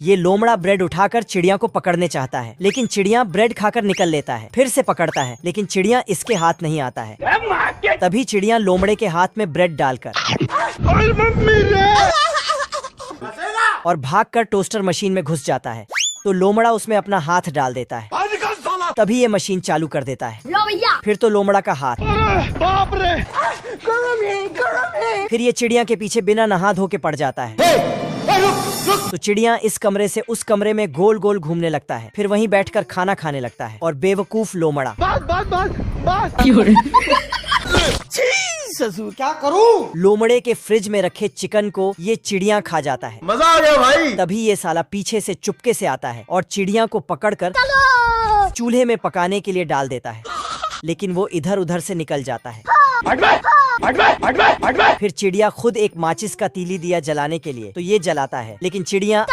ये लोमड़ा ब्रेड उठाकर चिड़िया को पकड़ने चाहता है, लेकिन चिड़िया ब्रेड खाकर निकल लेता है। फिर से पकड़ता है, लेकिन चिड़िया इसके हाथ नहीं आता है। तभी चिड़िया लोमड़े के हाथ में ब्रेड डालकर और भागकर टोस्टर मशीन में घुस जाता है। तो लोमड़ा उसमें अपना हाथ डाल देता है। तभी ये मशीन चालू कर देता है। फिर तो लोमड़ा का हाथ, बाप रे, फिर ये चिड़िया के पीछे बिना नहा धो के पड़ जाता है। तो चिड़िया इस कमरे से उस कमरे में गोल गोल घूमने लगता है। फिर वहीं बैठकर खाना खाने लगता है। और बेवकूफ लोमड़ा, ससुर क्या करूं? लोमड़े के फ्रिज में रखे चिकन को ये चिड़िया खा जाता है। मजा आ गया भाई। तभी ये साला पीछे से चुपके से आता है और चिड़िया को पकड़कर चूल्हे में पकाने के लिए डाल देता है, लेकिन वो इधर उधर से निकल जाता है। फिर चिड़िया खुद एक माचिस का तीली दिया जलाने के लिए तो ये जलाता है, लेकिन चिड़िया